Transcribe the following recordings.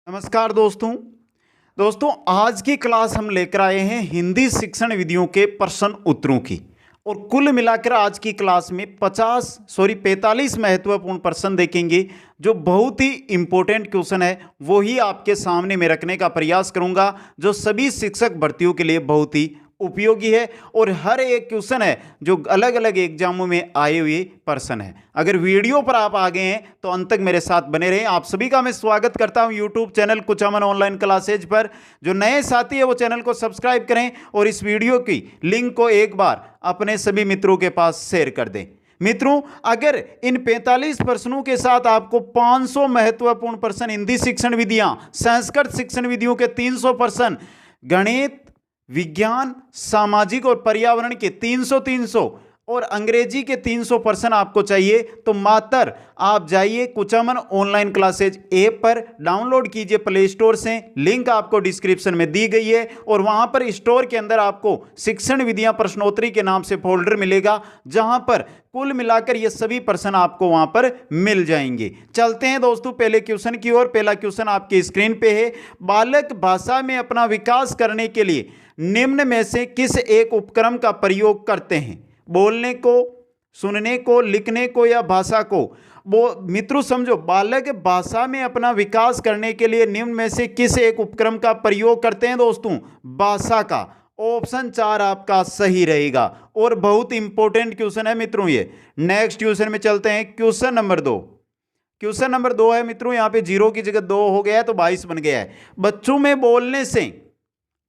नमस्कार दोस्तों आज की क्लास हम लेकर आए हैं हिंदी शिक्षण विधियों के प्रश्न उत्तरों की। और कुल मिलाकर आज की क्लास में 45 महत्वपूर्ण प्रश्न देखेंगे जो बहुत ही इंपॉर्टेंट क्वेश्चन है वो ही आपके सामने मैं रखने का प्रयास करूंगा, जो सभी शिक्षक भर्तियों के लिए बहुत ही उपयोगी है और हर एक क्वेश्चन है जो अलग अलग एग्जामों में आए हुए प्रश्न है। अगर वीडियो पर आप आ गए हैं तो अंत तक मेरे साथ बने रहें। आप सभी का मैं स्वागत करता हूं YouTube channel Kuchaman online classes पर। जो नए साथी है वो चैनल को सब्सक्राइब करें और इस वीडियो की लिंक को एक बार अपने सभी मित्रों के पास शेयर कर दें। मित्रों, अगर इन 45 प्रश्नों के साथ आपको 500 महत्वपूर्ण प्रश्न हिंदी शिक्षण विधियां, संस्कृत शिक्षण विधियों के 300 प्रश्न, गणित, विज्ञान, सामाजिक और पर्यावरण के 300 और अंग्रेजी के 300 प्रश्न आपको चाहिए तो मात्र आप जाइए कुचामन ऑनलाइन क्लासेज ऐप पर, डाउनलोड कीजिए प्ले स्टोर से। लिंक आपको डिस्क्रिप्शन में दी गई है और वहां पर स्टोर के अंदर आपको शिक्षण विधियां प्रश्नोत्तरी के नाम से फोल्डर मिलेगा, जहां पर कुल मिलाकर ये सभी प्रश्न आपको वहां पर मिल जाएंगे। चलते हैं दोस्तों पहले क्वेश्चन की ओर। पहला क्वेश्चन आपकी स्क्रीन पे है। बालक भाषा में अपना विकास करने के लिए निम्न में से किस एक उपक्रम का प्रयोग करते हैं? बोलने को, सुनने को, लिखने को या भाषा को? वो मित्रों समझो, बालक भाषा में अपना विकास करने के लिए निम्न में से किस एक उपक्रम का प्रयोग करते हैं? दोस्तों भाषा का। ऑप्शन 4 आपका सही रहेगा और बहुत इंपॉर्टेंट क्वेश्चन है मित्रों ये। नेक्स्ट क्वेश्चन में चलते हैं। Question number 2। क्वेश्चन नंबर 2 है मित्रों, यहां पे 0 की जगह 2 हो गया है तो 22 बन गया है। बच्चों में बोलने से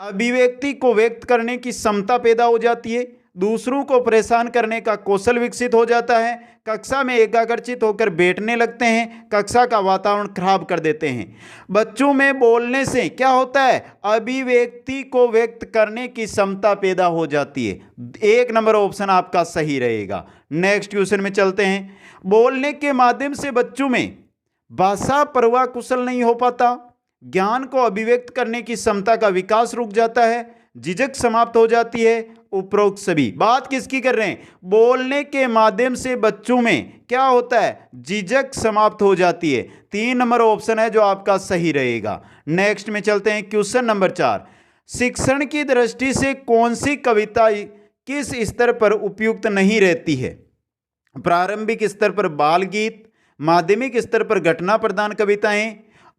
अभिव्यक्ति को व्यक्त करने की क्षमता पैदा हो जाती है, दूसरों को परेशान करने का कौशल विकसित हो जाता है, कक्षा में एकाग्रचित होकर बैठने लगते हैं, कक्षा का वातावरण खराब कर देते हैं। बच्चों में बोलने से क्या होता है? अभिव्यक्ति को व्यक्त करने की क्षमता पैदा हो जाती है। 1 नंबर ऑप्शन आपका सही रहेगा। नेक्स्ट क्वेश्चन में चलते हैं। बोलने के माध्यम से बच्चों में भाषा प्रवाह कुशल नहीं हो पाता, ज्ञान को अभिव्यक्त करने की क्षमता का विकास रुक जाता है, झिझक समाप्त हो जाती है, उपरोक्त सभी। बात किसकी कर रहे हैं? बोलने के माध्यम से बच्चों में क्या होता है? झिझक समाप्त हो जाती है। 3 नंबर ऑप्शन है जो आपका सही रहेगा। नेक्स्ट में चलते हैं। Question number 4। शिक्षण की दृष्टि से कौन सी कविता किस स्तर पर उपयुक्त नहीं रहती है? प्रारंभिक स्तर पर बाल गीत, माध्यमिक स्तर पर घटना प्रधान कविताएं,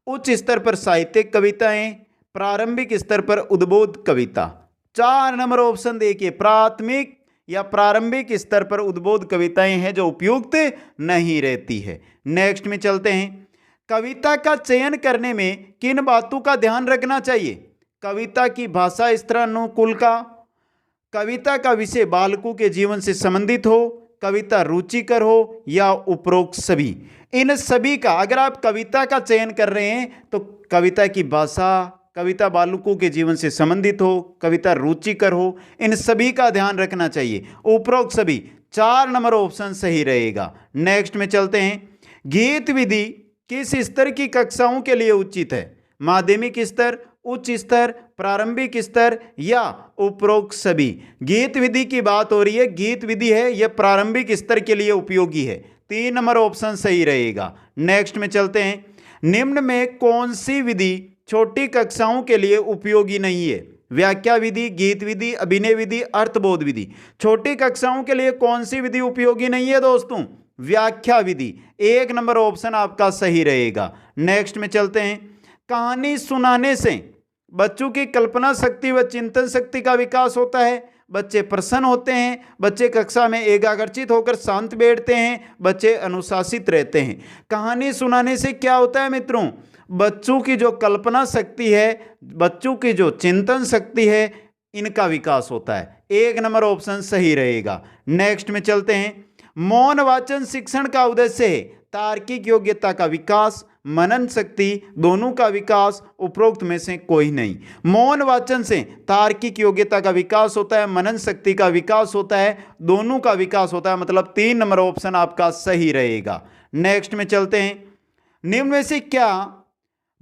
उच्च स्तर पर साहित्यिक कविताएं, प्रारंभिक स्तर पर उद्बोध कविता। 4 नंबर ऑप्शन देखिए, प्राथमिक या प्रारंभिक स्तर पर उद्बोध कविताएं हैं जो उपयुक्त नहीं रहती है। नेक्स्ट में चलते हैं। कविता का चयन करने में किन बातों का ध्यान रखना चाहिए? कविता की भाषा स्तरानुकूल का, कविता का विषय बालकों के जीवन से संबंधित हो, कविता रुचिकर हो या उपरोक्त सभी। इन सभी का, अगर आप कविता का चयन कर रहे हैं तो कविता की भाषा, कविता बालकों के जीवन से संबंधित हो, कविता रुचिकर हो, इन सभी का ध्यान रखना चाहिए। उपरोक्त सभी। 4 नंबर ऑप्शन सही रहेगा। नेक्स्ट में चलते हैं। गीत विधि किस स्तर की कक्षाओं के लिए उचित है? माध्यमिक स्तर, उच्च स्तर, प्रारंभिक स्तर या उपरोक्त सभी। गीत विधि की बात हो रही है, गीत विधि है यह प्रारंभिक स्तर के लिए उपयोगी है। 3 नंबर ऑप्शन सही रहेगा। नेक्स्ट में चलते हैं। निम्न में कौन सी विधि छोटी कक्षाओं के लिए उपयोगी नहीं है? व्याख्या विधि, गीत विधि, अभिनय विधि, अर्थबोध विधि। छोटी कक्षाओं के लिए कौन सी विधि उपयोगी नहीं है दोस्तों? व्याख्या विधि। 1 नंबर ऑप्शन आपका सही रहेगा। नेक्स्ट में चलते हैं। कहानी सुनाने से बच्चों की कल्पना शक्ति व चिंतन शक्ति का विकास होता है, बच्चे प्रसन्न होते हैं, बच्चे कक्षा में एकाग्रचित होकर शांत बैठते हैं, बच्चे अनुशासित रहते हैं। कहानी सुनाने से क्या होता है मित्रों? बच्चों की जो कल्पना शक्ति है, बच्चों की जो चिंतन शक्ति है, इनका विकास होता है। 1 नंबर ऑप्शन सही रहेगा। नेक्स्ट में चलते हैं। मौन वाचन शिक्षण का उद्देश्य है तार्किक योग्यता का विकास, मनन शक्ति दोनों का विकास, उपरोक्त में से कोई नहीं। मौन वाचन से तार्किक योग्यता का विकास होता है, मनन शक्ति का विकास होता है, दोनों का विकास होता है, मतलब 3 नंबर ऑप्शन आपका सही रहेगा। नेक्स्ट में चलते हैं। निम्न में से क्या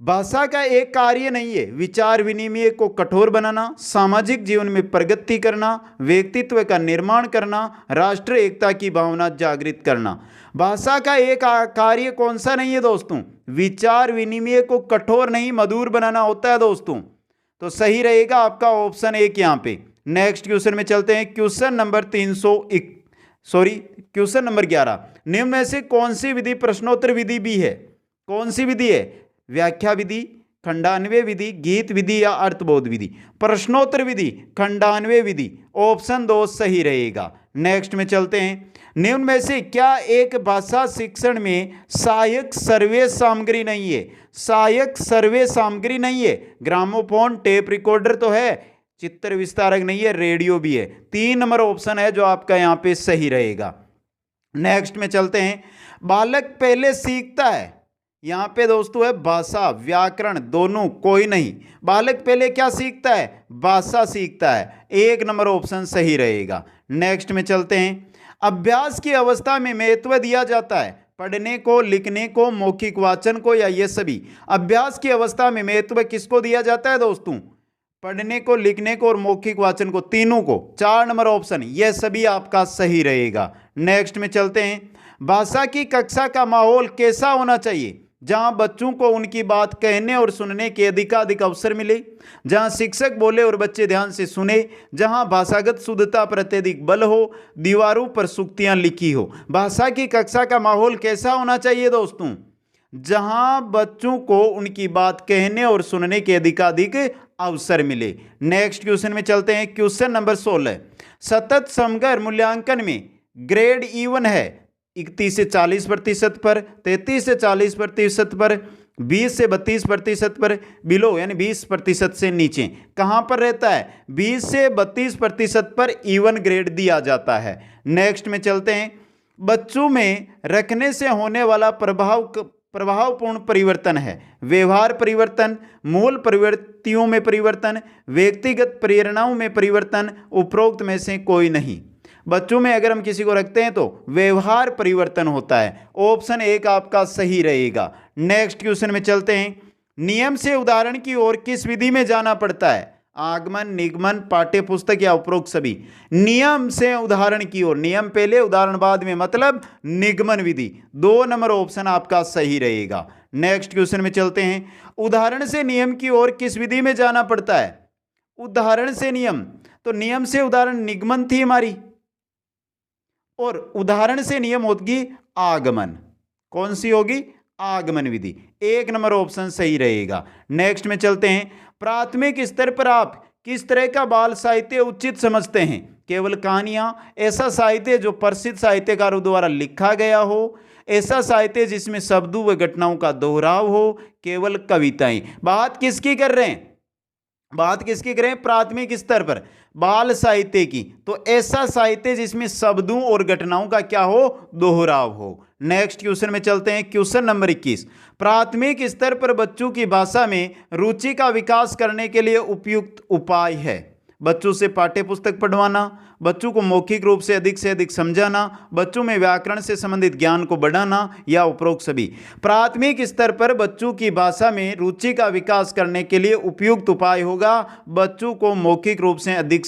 भाषा का एक कार्य नहीं है? विचार विनिमय को कठोर बनाना, सामाजिक जीवन में प्रगति करना, व्यक्तित्व का निर्माण करना, राष्ट्र एकता की भावना जागृत करना। भाषा का एक कार्य कौन सा नहीं है दोस्तों? विचार विनिमय को कठोर नहीं मधुर बनाना होता है दोस्तों। तो सही रहेगा आपका ऑप्शन एक यहाँ पे। नेक्स्ट क्वेश्चन में चलते हैं। Question number 11। निम्न में से कौन सी विधि प्रश्नोत्तर विधि भी है? कौन सी विधि है? व्याख्या विधि, खंडान्वय विधि, गीत विधि या अर्थबोध विधि? प्रश्नोत्तर विधि, खंडान्वय विधि। ऑप्शन 2 सही रहेगा। नेक्स्ट में चलते हैं। निम्न में से क्या एक भाषा शिक्षण में सहायक सर्वे सामग्री नहीं है? सहायक सर्वे सामग्री नहीं है। ग्रामोफोन, टेप रिकॉर्डर तो है, चित्र विस्तारक नहीं है, रेडियो भी है। 3 नंबर ऑप्शन है जो आपका यहाँ पे सही रहेगा। नेक्स्ट में चलते हैं। बालक पहले सीखता है, यहाँ पे दोस्तों है भाषा व्याकरण दोनों, कोई नहीं। बालक पहले क्या सीखता है? भाषा सीखता है। 1 नंबर ऑप्शन सही रहेगा। नेक्स्ट में चलते हैं। अभ्यास की अवस्था में महत्व दिया जाता है पढ़ने को, लिखने को, मौखिक वाचन को या ये सभी? अभ्यास की अवस्था में महत्व किसको दिया जाता है दोस्तों? पढ़ने को, लिखने को और मौखिक वाचन को, तीनों को। 4 नंबर ऑप्शन ये सभी आपका सही रहेगा। नेक्स्ट में चलते हैं। भाषा की कक्षा का माहौल कैसा होना चाहिए? जहां बच्चों को उनकी बात कहने और सुनने के अधिकाधिक अवसर मिले, जहां शिक्षक बोले और बच्चे ध्यान से सुने, जहां भाषागत शुद्धता पर अत्यधिक बल हो, दीवारों पर सूक्तियां लिखी हो। भाषा की कक्षा का माहौल कैसा होना चाहिए दोस्तों? जहां बच्चों को उनकी बात कहने और सुनने के अधिकाधिक अवसर मिले। नेक्स्ट क्वेश्चन में चलते हैं। Question number 16। सतत समग्र मूल्यांकन में ग्रेड E1 है 31 से 40% पर, 33 से 40% पर, 20 से 32% पर, बिलो यानी 20% से नीचे। कहां पर रहता है? 20 से 32% पर E1 ग्रेड दिया जाता है। नेक्स्ट में चलते हैं। बच्चों में रखने से होने वाला प्रभावपूर्ण परिवर्तन है व्यवहार परिवर्तन, मूल प्रवृत्तियों में परिवर्तन, व्यक्तिगत प्रेरणाओं में परिवर्तन, उपरोक्त में से कोई नहीं। बच्चों में अगर हम किसी को रखते हैं तो व्यवहार परिवर्तन होता है। ऑप्शन 1 आपका सही रहेगा। नेक्स्ट क्वेश्चन में चलते हैं। नियम से उदाहरण की ओर किस विधि में जाना पड़ता है? आगमन, निगमन, पाठ्य पुस्तक या उपरोक्त सभी? नियम से उदाहरण की ओर, नियम पहले उदाहरण बाद में, मतलब निगमन विधि। 2 नंबर ऑप्शन आपका सही रहेगा। नेक्स्ट क्वेश्चन में चलते हैं। उदाहरण से नियम की ओर किस विधि में जाना पड़ता है? उदाहरण से नियम, तो नियम से उदाहरण निगमन थी हमारी, और उदाहरण से नियम होगी आगमन। कौन सी होगी? आगमन विधि। 1 नंबर ऑप्शन सही रहेगा। नेक्स्ट में चलते हैं। प्राथमिक स्तर पर आप किस तरह का बाल साहित्य उचित समझते हैं? केवल कहानियां, ऐसा साहित्य जो प्रसिद्ध साहित्यकारों द्वारा लिखा गया हो, ऐसा साहित्य जिसमें शब्दों व घटनाओं का दोहराव हो, केवल कविताएं? बात किसकी कर रहे हैं? बात किसकी करें? प्राथमिक स्तर पर बाल साहित्य की। तो ऐसा साहित्य जिसमें शब्दों और घटनाओं का क्या हो? दोहराव हो। नेक्स्ट क्वेश्चन में चलते हैं। Question number 21। प्राथमिक स्तर पर बच्चों की भाषा में रुचि का विकास करने के लिए उपयुक्त उपाय है? बच्चों से पाठ्य पुस्तक पढ़वाना, बच्चों को मौखिक रूप से अधिक समझाना, बच्चों में व्याकरण से संबंधित ज्ञान को बढ़ाना या उपरोक्त सभी? प्राथमिक स्तर पर बच्चों की भाषा में रुचि का विकास करने के लिए उपयुक्त उपाय होगा बच्चों को मौखिक रूप से अधिक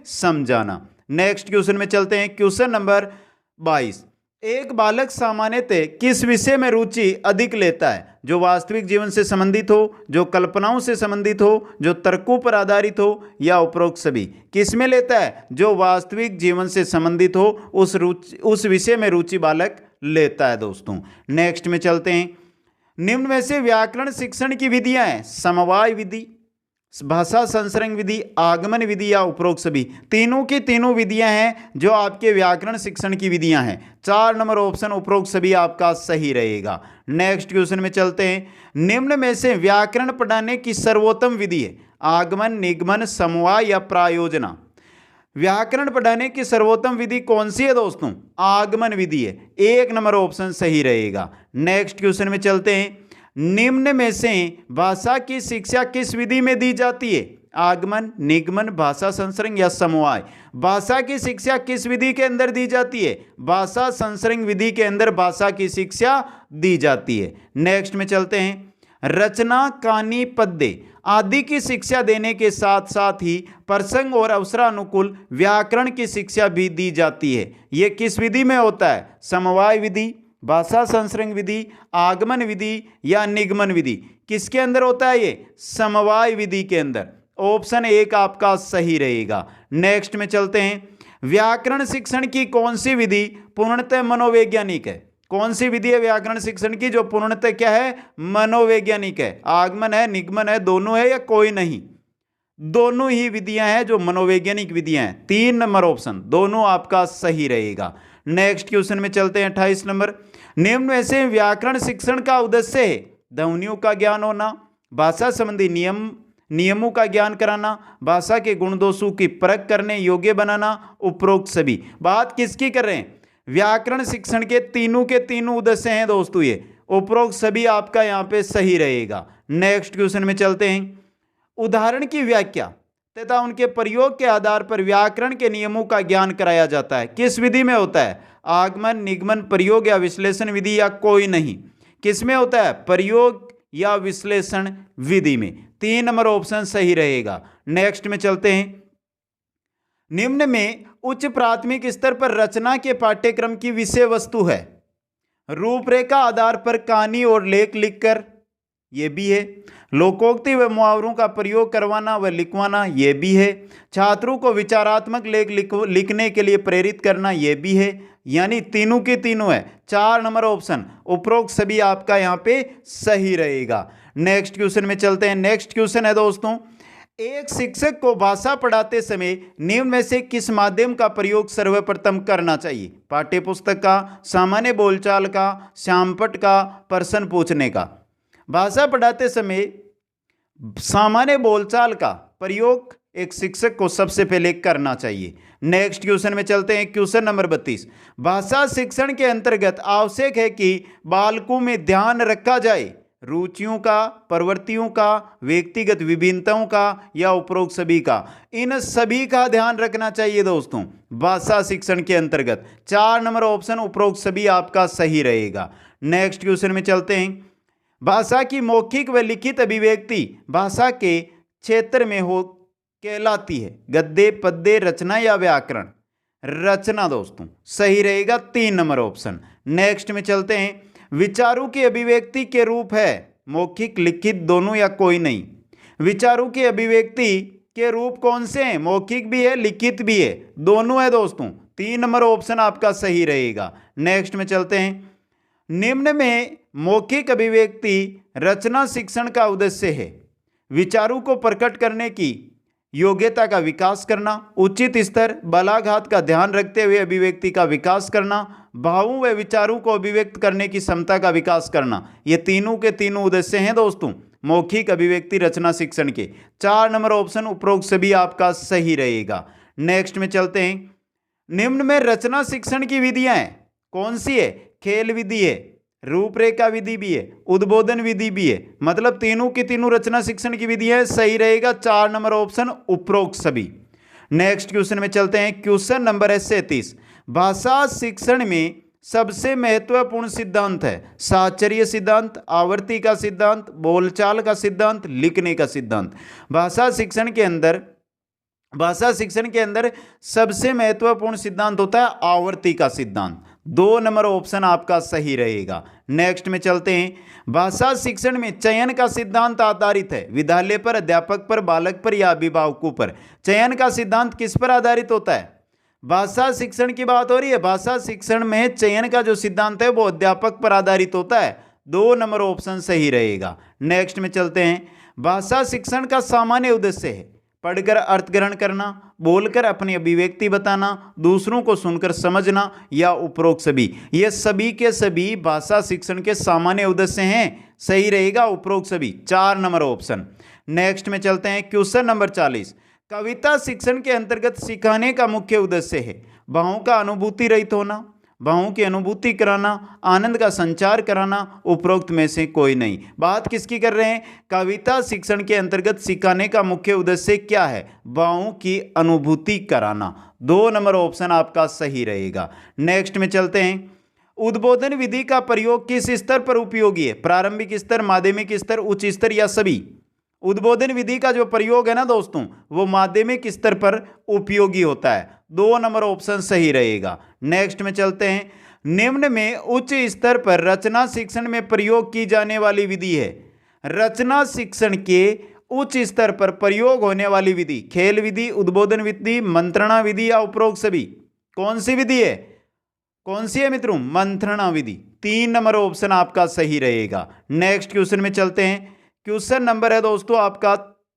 समझाना। नेक्स्ट क्वेश्चन में चलते हैं। Question number 22। एक बालक सामान्यतः किस विषय में रुचि अधिक लेता है? जो वास्तविक जीवन से संबंधित हो, जो कल्पनाओं से संबंधित हो, जो तर्कों पर आधारित हो या उपरोक्त सभी? किस में लेता है? जो वास्तविक जीवन से संबंधित हो उस विषय में रुचि बालक लेता है दोस्तों। नेक्स्ट में चलते हैं। निम्न में से व्याकरण शिक्षण की विधियां हैं समवाय विधि, भाषा संसर्ग विधि, आगमन विधि या उपरोक्त सभी? तीनों की तीनों विधियां हैं जो आपके व्याकरण शिक्षण की विधियां हैं। 4 नंबर ऑप्शन उपरोक्त सभी आपका सही रहेगा। नेक्स्ट क्वेश्चन में चलते हैं। निम्न में से व्याकरण पढ़ाने की सर्वोत्तम विधि है? आगमन, निगमन, समवाय या प्रायोजना? व्याकरण पढ़ाने की सर्वोत्तम विधि कौन सी है दोस्तों? आगमन विधि है। 1 नंबर ऑप्शन सही रहेगा। नेक्स्ट क्वेश्चन में चलते हैं। निम्न में से भाषा की शिक्षा किस विधि में दी जाती है? आगमन, निगमन, भाषा संसर्ग या समवाय? भाषा की शिक्षा किस विधि के अंदर दी जाती है? भाषा संसर्ग विधि के अंदर भाषा की शिक्षा दी जाती है। नेक्स्ट में चलते हैं। रचना, कहानी, पद्य आदि की शिक्षा देने के साथ साथ ही प्रसंग और अवसरानुकूल व्याकरण की शिक्षा भी दी जाती है। ये किस विधि में होता है? समवाय विधि, भाषा संसर्ग विधि, आगमन विधि या निगमन विधि। किसके अंदर होता है ये? समवाय विधि के अंदर। ऑप्शन 1 आपका सही रहेगा। नेक्स्ट में चलते हैं। व्याकरण शिक्षण की कौन सी विधि पूर्णतः मनोवैज्ञानिक है? कौन सी विधि है व्याकरण शिक्षण की जो पूर्णतः क्या है? मनोवैज्ञानिक है। आगमन है, निगमन है, दोनों है या कोई नहीं? दोनों ही विधियां हैं जो मनोवैज्ञानिक विधियां हैं। 3 नंबर ऑप्शन, दोनों आपका सही रहेगा। नेक्स्ट क्वेश्चन में चलते हैं। 28 नंबर। निम्न में से व्याकरण शिक्षण का उद्देश्य है ध्वनियों का ज्ञान होना, भाषा संबंधी नियमों का ज्ञान कराना, भाषा के गुण दोषों की परख करने योग्य बनाना, उपरोक्त सभी। बात किसकी कर रहे हैं? व्याकरण शिक्षण के तीनों उद्देश्य हैं दोस्तों ये। उपरोक्त सभी आपका यहाँ पे सही रहेगा। नेक्स्ट क्वेश्चन में चलते हैं। उदाहरण की व्याख्या तथा उनके प्रयोग के आधार पर व्याकरण के नियमों का ज्ञान कराया जाता है। किस विधि में होता है? आगमन, निगमन, प्रयोग या विश्लेषण विधि या कोई नहीं? किस में होता है? प्रयोग या विश्लेषण विधि में। 3 नंबर ऑप्शन सही रहेगा। नेक्स्ट में चलते हैं। निम्न में उच्च प्राथमिक स्तर पर रचना के पाठ्यक्रम की विषय वस्तु है। रूपरेखा आधार पर कहानी और लेख लिखकर, यह भी है। लोकोक्ति व मुहावरों का प्रयोग करवाना व लिखवाना, यह भी है। छात्रों को विचारात्मक लेख लिखने के लिए प्रेरित करना, यह भी है। यानी तीनों के तीनों है। 4 नंबर ऑप्शन उपरोक्त सभी आपका यहाँ पे सही रहेगा। नेक्स्ट क्वेश्चन में चलते हैं। नेक्स्ट क्वेश्चन है दोस्तों, एक शिक्षक को भाषा पढ़ाते समय निम्न में से किस माध्यम का प्रयोग सर्वप्रथम करना चाहिए? पाठ्य पुस्तक का, सामान्य बोलचाल का, श्यामपट्ट का, प्रश्न पूछने का। भाषा पढ़ाते समय सामान्य बोलचाल का प्रयोग एक शिक्षक को सबसे पहले करना चाहिए। नेक्स्ट क्वेश्चन में चलते हैं। Question number 32। भाषा शिक्षण के अंतर्गत आवश्यक है कि बालकों में ध्यान रखा जाए रुचियों का, प्रवृत्तियों का, व्यक्तिगत विभिन्नताओं का या उपरोक्त सभी का। इन सभी का ध्यान रखना चाहिए दोस्तों भाषा शिक्षण के अंतर्गत। 4 नंबर ऑप्शन उपरोक्त सभी आपका सही रहेगा। नेक्स्ट क्वेश्चन में चलते हैं। भाषा की मौखिक व लिखित अभिव्यक्ति भाषा के क्षेत्र में हो कहलाती है। गद्य, पद्य, रचना या व्याकरण? रचना दोस्तों सही रहेगा। 3 नंबर ऑप्शन। नेक्स्ट में चलते हैं। विचारों की अभिव्यक्ति के रूप है मौखिक, लिखित, दोनों या कोई नहीं? विचारों की अभिव्यक्ति के रूप कौन से हैं? मौखिक भी है, लिखित भी है, दोनों है दोस्तों। 3 नंबर ऑप्शन आपका सही रहेगा। नेक्स्ट में चलते हैं। निम्न में मौखिक अभिव्यक्ति रचना शिक्षण का उद्देश्य है विचारों को प्रकट करने की योग्यता का विकास करना, उचित स्तर बालाघात का ध्यान रखते हुए अभिव्यक्ति का विकास करना, भावों व विचारों को अभिव्यक्त करने की क्षमता का विकास करना। ये तीनों के तीनों उद्देश्य हैं दोस्तों मौखिक अभिव्यक्ति रचना शिक्षण के। 4 नंबर ऑप्शन उपरोक्त सभी आपका सही रहेगा। नेक्स्ट में चलते हैं। निम्न में रचना शिक्षण की विधियां हैं कौन सी है? खेल विधि है, रूपरेखा विधि भी है, उद्बोधन विधि भी है। मतलब तीनों की तीनों रचना शिक्षण की विधि है, सही रहेगा। 4 नंबर ऑप्शन उपरोक्त सभी। नेक्स्ट क्वेश्चन में चलते हैं। क्वेश्चन नंबर है 37। भाषा शिक्षण में सबसे महत्वपूर्ण सिद्धांत है साहचर्य सिद्धांत, आवर्ती का सिद्धांत, बोलचाल का सिद्धांत, लिखने का सिद्धांत। भाषा शिक्षण के अंदर सबसे महत्वपूर्ण सिद्धांत होता है आवर्ती का सिद्धांत। 2 नंबर ऑप्शन आपका सही रहेगा। नेक्स्ट में चलते हैं। भाषा शिक्षण में चयन का सिद्धांत आधारित है विद्यालय पर, अध्यापक पर, बालक पर या अभिभावकों पर। चयन का सिद्धांत किस पर आधारित होता है? भाषा शिक्षण की बात हो रही है। भाषा शिक्षण में चयन का जो सिद्धांत है वो अध्यापक पर आधारित होता है। 2 नंबर ऑप्शन सही रहेगा। नेक्स्ट में चलते हैं। भाषा शिक्षण का सामान्य उद्देश्य है पढ़कर अर्थ ग्रहण करना, बोलकर अपनी अभिव्यक्ति बताना, दूसरों को सुनकर समझना या उपरोक्त सभी। ये सभी के सभी भाषा शिक्षण के सामान्य उद्देश्य हैं, सही रहेगा उपरोक्त सभी। 4 नंबर ऑप्शन। नेक्स्ट में चलते हैं। Question number 40। कविता शिक्षण के अंतर्गत सिखाने का मुख्य उद्देश्य है भावों का अनुभूति रहित होना, भावों की अनुभूति कराना, आनंद का संचार कराना, उपरोक्त में से कोई नहीं। बात किसकी कर रहे हैं? कविता शिक्षण के अंतर्गत सिखाने का मुख्य उद्देश्य क्या है? भावों की अनुभूति कराना। 2 नंबर ऑप्शन आपका सही रहेगा। नेक्स्ट में चलते हैं। उद्बोधन विधि का प्रयोग किस स्तर पर उपयोगी है? प्रारंभिक स्तर, माध्यमिक स्तर, उच्च स्तर या सभी? उद्बोधन विधि का जो प्रयोग है ना दोस्तों, वो माध्यमिक स्तर पर उपयोगी होता है। 2 नंबर ऑप्शन सही रहेगा। नेक्स्ट में चलते हैं। निम्न में उच्च स्तर पर रचना शिक्षण में प्रयोग की जाने वाली विधि है। रचना शिक्षण के उच्च स्तर पर प्रयोग होने वाली विधि, खेल विधि, उद्बोधन विधि, मंत्रणा विधि या उपरोक्त सभी? कौन सी विधि है? कौन सी है मित्रों? मंत्रणा विधि। 3 नंबर ऑप्शन आपका सही रहेगा। नेक्स्ट क्वेश्चन में चलते हैं। क्वेश्चन नंबर है दोस्तों आपका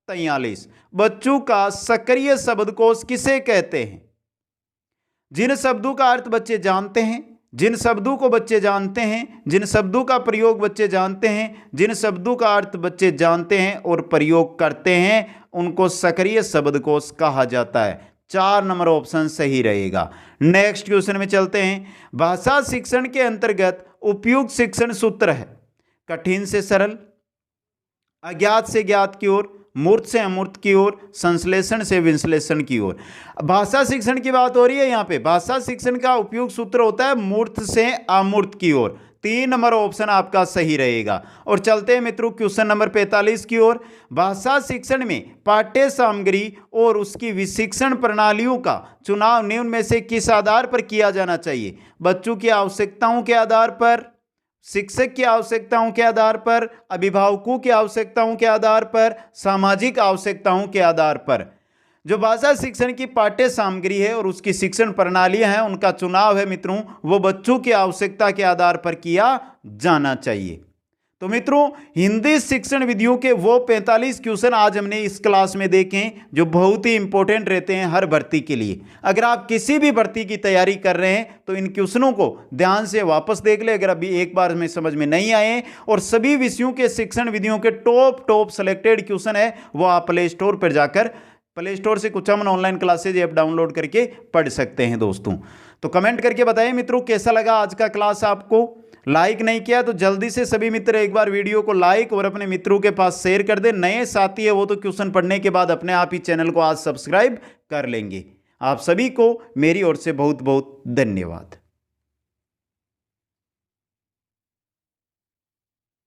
43। बच्चों का सक्रिय शब्दकोश किसे कहते हैं? जिन शब्दों का अर्थ बच्चे जानते हैं, जिन शब्दों को बच्चे जानते हैं, जिन शब्दों का प्रयोग बच्चे जानते हैं, जिन शब्दों का अर्थ बच्चे जानते हैं और प्रयोग करते हैं, उनको सक्रिय शब्दकोश कहा जाता है। 4 नंबर ऑप्शन सही रहेगा। नेक्स्ट क्वेश्चन में चलते हैं। भाषा शिक्षण के अंतर्गत उपयुक्त शिक्षण सूत्र है। कठिन से सरल, अज्ञात से ज्ञात की ओर, मूर्त से अमूर्त की ओर, संश्लेषण से विश्लेषण की ओर। भाषा शिक्षण की बात हो रही है यहाँ पे। भाषा शिक्षण का उपयुक्त सूत्र होता है मूर्त से अमूर्त की ओर। 3 नंबर ऑप्शन आपका सही रहेगा। और चलते हैं मित्रों क्वेश्चन नंबर 45 की ओर। भाषा शिक्षण में पाठ्य सामग्री और उसकी विशिक्षण प्रणालियों का चुनाव निम्न में से किस आधार पर किया जाना चाहिए? बच्चों की आवश्यकताओं के आधार पर, शिक्षक की आवश्यकताओं के आधार पर, अभिभावकों की आवश्यकताओं के आधार पर, सामाजिक आवश्यकताओं के आधार पर? जो भाषा शिक्षण की पाठ्य सामग्री है और उसकी शिक्षण प्रणालियां हैं, उनका चुनाव है मित्रों, वो बच्चों की आवश्यकता के आधार पर किया जाना चाहिए। तो मित्रों, हिंदी शिक्षण विधियों के वो 45 क्वेश्चन आज हमने इस क्लास में देखे जो बहुत ही इंपॉर्टेंट रहते हैं हर भर्ती के लिए। अगर आप किसी भी भर्ती की तैयारी कर रहे हैं तो इन क्वेश्चनों को ध्यान से वापस देख ले, अगर अभी एक बार में समझ में नहीं आए। और सभी विषयों के शिक्षण विधियों के टॉप सेलेक्टेड क्वेश्चन है वो आप प्ले स्टोर पर जाकर, प्ले स्टोर से Kuchaman online classes app download करके पढ़ सकते हैं दोस्तों। तो कमेंट करके बताइए मित्रों कैसा लगा आज का क्लास आपको। लाइक नहीं किया तो जल्दी से सभी मित्र एक बार वीडियो को लाइक और अपने मित्रों के पास शेयर कर दें। नए साथी है वो तो क्वेश्चन पढ़ने के बाद अपने आप ही चैनल को आज सब्सक्राइब कर लेंगे। आप सभी को मेरी ओर से बहुत बहुत धन्यवाद।